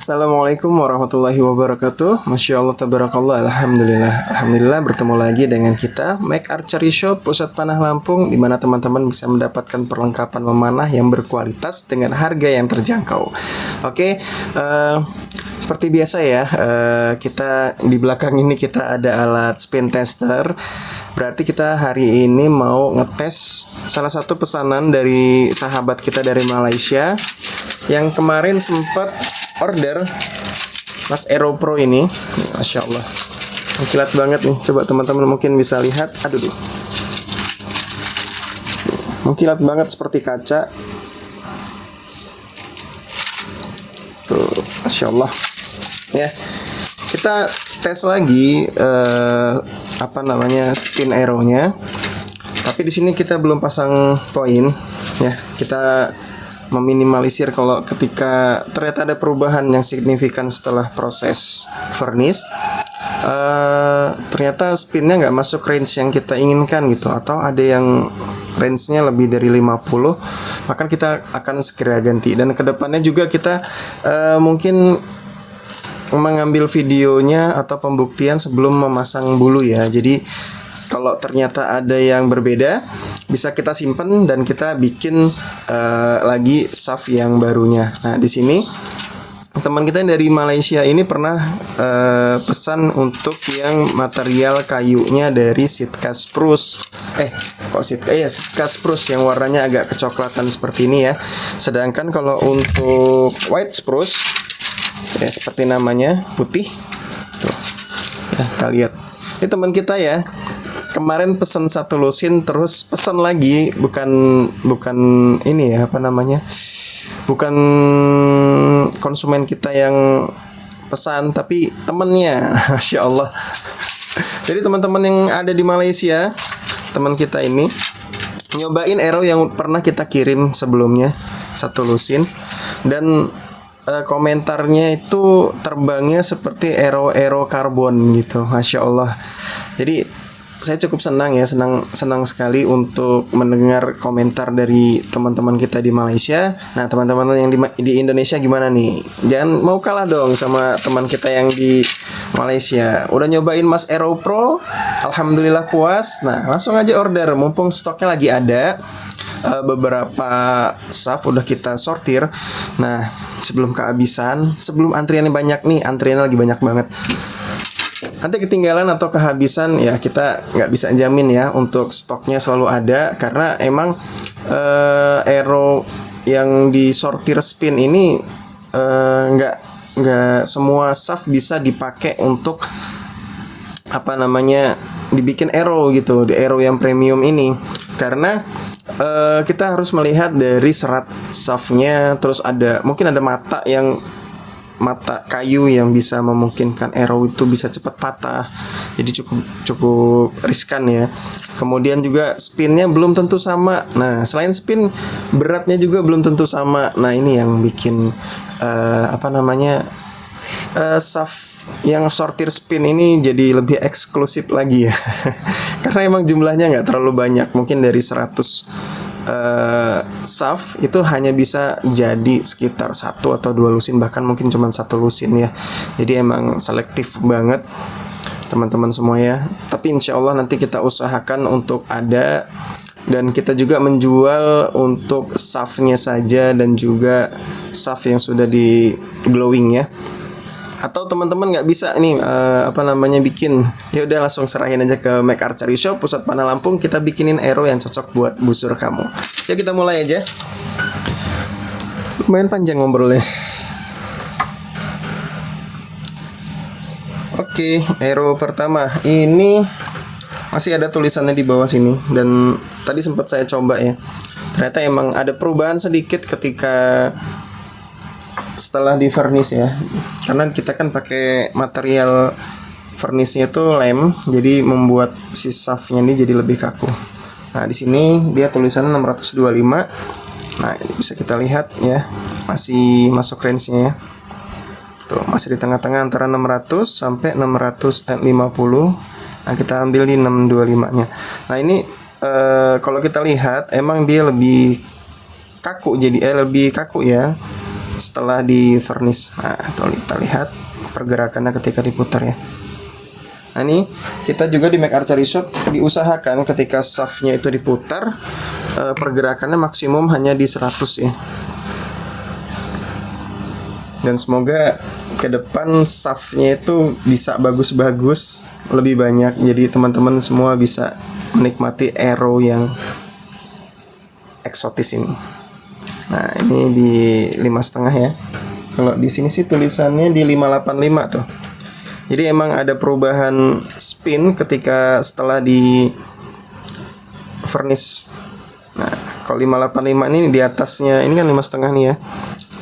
Assalamualaikum warahmatullahi wabarakatuh. Masya Allah, tabarakallah, alhamdulillah. Alhamdulillah bertemu lagi dengan kita Mac Archery Shop Pusat Panah Lampung, di mana teman-teman bisa mendapatkan perlengkapan memanah yang berkualitas dengan harga yang terjangkau. Oke, seperti biasa ya, kita di belakang ini kita ada alat spin tester. Berarti kita hari ini mau ngetes salah satu pesanan dari sahabat kita dari Malaysia yang kemarin sempat order Mas Aero Pro ini. Masya Allah, kilat banget nih. Coba teman-teman mungkin bisa lihat. Aduh, mengkilat banget seperti kaca. Tuh, Masya Allah. Ya, kita tes lagi spin arrow-nya. Tapi di sini kita belum pasang poin ya. Kita meminimalisir kalau ketika ternyata ada perubahan yang signifikan setelah proses furnace, ternyata spinnya nggak masuk range yang kita inginkan gitu, atau ada yang range-nya lebih dari 50, maka kita akan segera ganti. Dan kedepannya juga kita mungkin mengambil videonya atau pembuktian sebelum memasang bulu ya. Jadi kalau ternyata ada yang berbeda, bisa kita simpan dan kita bikin lagi shaft yang barunya. Nah, di sini teman kita dari Malaysia ini pernah pesan untuk yang material kayunya dari Sitka spruce. Sitka spruce yang warnanya agak kecoklatan seperti ini ya. Sedangkan kalau untuk white spruce ya, seperti namanya, putih. Tuh. Ya, kita lihat. Ini teman kita ya. Kemarin pesan satu lusin, terus pesan lagi, bukan ini ya, bukan konsumen kita yang pesan, tapi temennya. Masya Allah. Jadi teman-teman yang ada di Malaysia, teman kita ini nyobain arrow yang pernah kita kirim sebelumnya, satu lusin, dan komentarnya itu terbangnya seperti arrow karbon gitu. Masya Allah. Jadi saya cukup senang ya, senang sekali untuk mendengar komentar dari teman-teman kita di Malaysia. Nah, teman-teman yang di Indonesia gimana nih? Jangan mau kalah dong sama teman kita yang di Malaysia. Udah nyobain Mas Aero Pro, alhamdulillah puas. Nah, langsung aja order, mumpung stoknya lagi ada. Beberapa shaft udah kita sortir. Nah, sebelum kehabisan, sebelum antriannya banyak nih, antriannya lagi banyak banget. Nanti ketinggalan atau kehabisan ya, kita nggak bisa jamin ya untuk stoknya selalu ada, karena emang arrow yang disortir spin ini nggak semua shaft bisa dipakai untuk dibikin arrow gitu, di arrow yang premium ini, karena kita harus melihat dari serat shaftnya, terus mungkin ada mata kayu yang bisa memungkinkan arrow itu bisa cepat patah. Jadi cukup riskan ya. Kemudian juga spinnya belum tentu sama. Nah, selain spin, beratnya juga belum tentu sama. Nah, ini yang bikin shaft yang sortir spin ini jadi lebih eksklusif lagi ya. Karena emang jumlahnya nggak terlalu banyak. Mungkin dari 100 shaft itu hanya bisa jadi sekitar 1 atau 2 lusin, bahkan mungkin cuma 1 lusin ya. Jadi emang selektif banget teman-teman semua ya. Tapi insya Allah nanti kita usahakan untuk ada, dan kita juga menjual untuk shaftnya saja dan juga shaft yang sudah di glowing ya. Atau teman-teman nggak bisa nih bikin, ya udah langsung serahin aja ke Mac Archery Shop Pusat Panah Lampung, kita bikinin arrow yang cocok buat busur kamu. Ya, kita mulai aja. Lumayan panjang ngobrolnya. Oke, arrow pertama ini masih ada tulisannya di bawah sini, dan tadi sempat saya coba ya. Ternyata emang ada perubahan sedikit ketika setelah di furnace ya, karena kita kan pakai material furnace-nya itu lem, jadi membuat si shaft-nya ini jadi lebih kaku. Nah, di sini dia tulisannya 625. Nah, ini bisa kita lihat ya, masih masuk range-nya ya. Tuh, masih di tengah-tengah antara 600 sampai 650. Nah, kita ambil di 625-nya. Nah, ini kalau kita lihat emang dia lebih kaku, lebih kaku ya. setelah di furnish. Nah, kita lihat pergerakannya ketika diputar ya. Nah ini kita juga di Mac Archery Shop diusahakan ketika shaftnya itu diputar, pergerakannya maksimum hanya di 100 ya. Dan semoga ke depan shaftnya itu bisa bagus-bagus, lebih banyak, jadi teman-teman semua bisa menikmati arrow yang eksotis ini. Nah ini di 5,5 ya. Kalau di sini sih tulisannya di 585 tuh. Jadi emang ada perubahan spin ketika setelah di furnish. Nah kalau 585 ini di atasnya, ini kan 5,5 nih ya,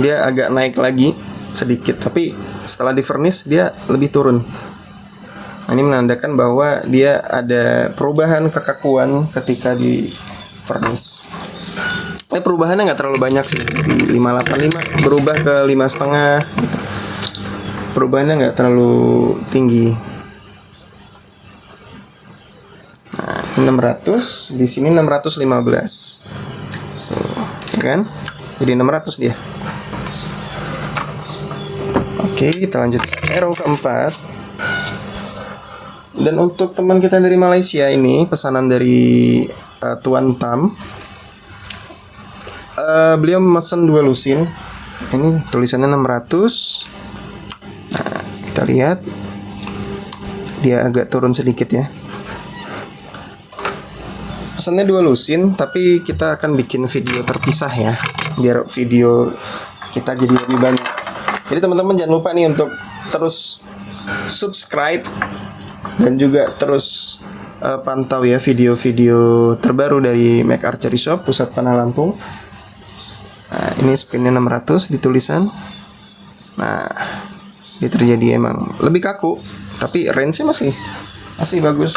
dia agak naik lagi sedikit, tapi setelah di furnish dia lebih turun. Nah, ini menandakan bahwa dia ada perubahan kekakuan ketika di furnish. Perubahannya nggak terlalu banyak sih, di 585 berubah ke 5,5 gitu. Perubahannya nggak terlalu tinggi. Nah, 600 di sini 615, tuh, ya kan? Jadi 600 dia. Oke, kita lanjut arrow keempat. Dan untuk teman kita dari Malaysia ini, pesanan dari Tuan Tam. Beliau memesan 2 lusin. Ini tulisannya 600. Nah, kita lihat dia agak turun sedikit ya. Pesannya 2 lusin, tapi kita akan bikin video terpisah ya, biar video kita jadi lebih banyak. Jadi teman-teman jangan lupa nih untuk terus subscribe dan juga terus pantau ya video-video terbaru dari Mac Archery Shop Pusat Panah Lampung. Nah, ini spinnya 600 di tulisan. Nah, ini terjadi emang lebih kaku, tapi range-nya masih bagus.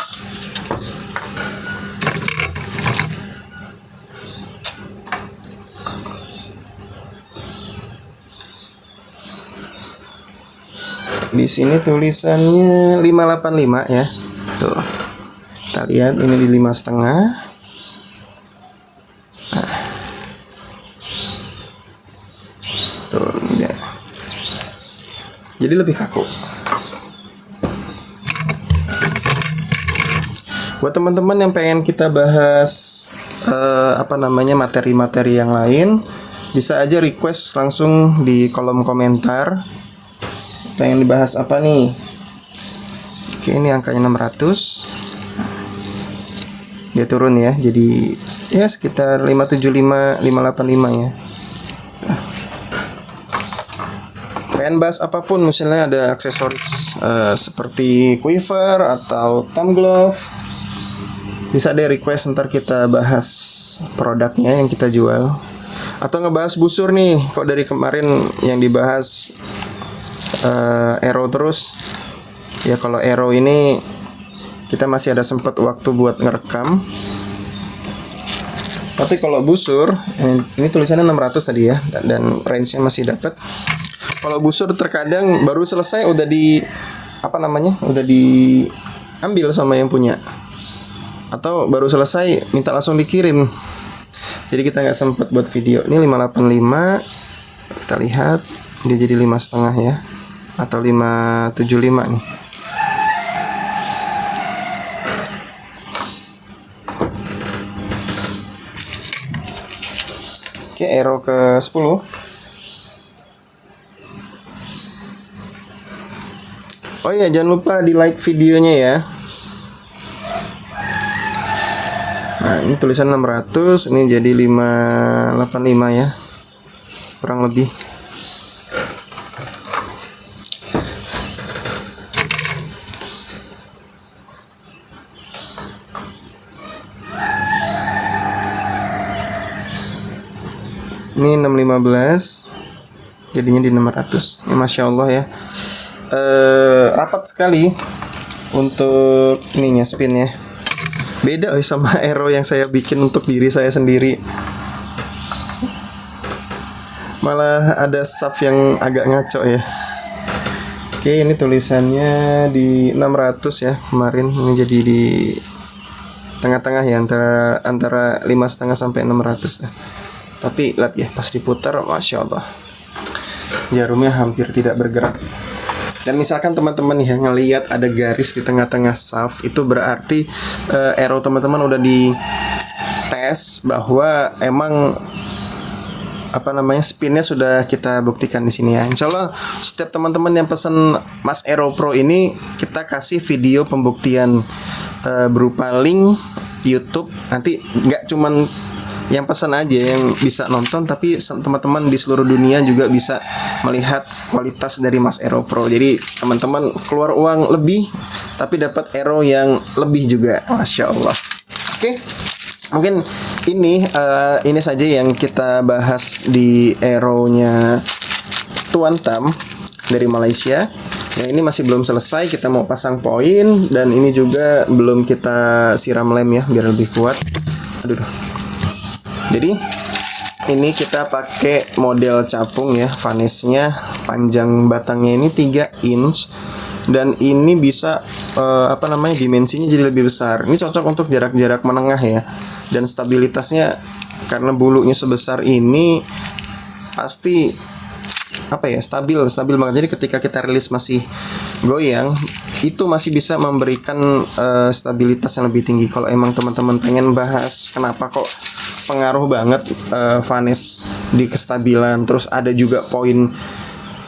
Di sini tulisannya 585 ya. Tuh. Kita lihat ini di 5,5. Nah. Tuh, ya. Jadi lebih kaku. Buat teman-teman yang pengen kita bahas materi-materi yang lain, bisa aja request langsung di kolom komentar. Pengen dibahas apa nih? Oke, ini angkanya 600. Dia turun ya, jadi ya sekitar 575, 585 ya. Pengen bahas apapun, misalnya ada aksesoris seperti quiver atau thumb glove, bisa deh request, ntar kita bahas produknya yang kita jual. Atau ngebahas busur nih, kok dari kemarin yang dibahas arrow terus ya. Kalau arrow ini kita masih ada sempat waktu buat ngerekam, tapi kalau busur ini tulisannya 600 tadi ya, dan range-nya masih dapat. Kalau busur terkadang baru selesai udah udah diambil sama yang punya, atau baru selesai minta langsung dikirim, jadi kita nggak sempat buat video. Ini 585, kita lihat dia jadi 5,5 ya, atau 575 nih. Oke, arrow ke 10. Oh iya, jangan lupa di like videonya ya. Nah, ini tulisan 600, ini jadi 585 ya, kurang lebih. Ini 615, jadinya di 600. Ya, Masya Allah ya. Rapat sekali untuk ininya, spinnya. Beda loh sama arrow yang saya bikin untuk diri saya sendiri. Malah ada shaft yang agak ngaco ya. Oke, ini tulisannya di 600 ya kemarin. Ini jadi di tengah-tengah ya, antara 5,5 sampai 600 dah. Tapi lihat ya, pas diputar, Masya Allah. jarumnya hampir tidak bergerak. Dan misalkan teman-teman yang ngelihat ada garis di tengah-tengah shaft, itu berarti arrow teman-teman udah di tes bahwa emang spinnya sudah kita buktikan di sini ya. Insya Allah setiap teman-teman yang pesan Mas Aero Pro ini kita kasih video pembuktian berupa link YouTube. Nanti nggak cuman yang pesan aja yang bisa nonton, tapi teman-teman di seluruh dunia juga bisa melihat kualitas dari Mas Aero Pro. Jadi teman-teman keluar uang lebih tapi dapat aero yang lebih juga, Masya Allah. Oke. Mungkin ini saja yang kita bahas di aero-nya Tuan Tam dari Malaysia. Yang ini masih belum selesai, kita mau pasang poin, dan ini juga belum kita siram lem ya biar lebih kuat. Aduh. Jadi ini kita pakai model capung ya, vanesnya panjang batangnya ini 3 inch. Dan ini bisa dimensinya jadi lebih besar. Ini cocok untuk jarak-jarak menengah ya. Dan stabilitasnya karena bulunya sebesar ini pasti stabil banget. Jadi ketika kita rilis masih goyang, itu masih bisa memberikan stabilitas yang lebih tinggi. Kalau emang teman-teman pengen bahas kenapa kok pengaruh banget vanes di kestabilan, terus ada juga poin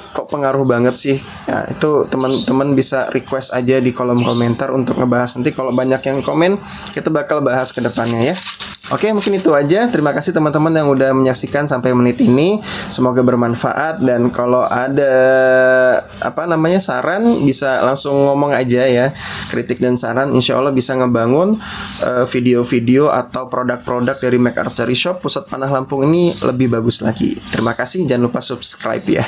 kok pengaruh banget sih ya, itu teman-teman bisa request aja di kolom komentar untuk ngebahas. Nanti kalau banyak yang komen, kita bakal bahas ke depannya ya. Oke, mungkin itu aja. Terima kasih teman-teman yang udah menyaksikan sampai menit ini. Semoga bermanfaat, dan kalau ada saran bisa langsung ngomong aja ya. Kritik dan saran insya Allah bisa ngebangun video-video atau produk-produk dari Mac Archery Shop Pusat Panah Lampung ini lebih bagus lagi. Terima kasih, jangan lupa subscribe ya.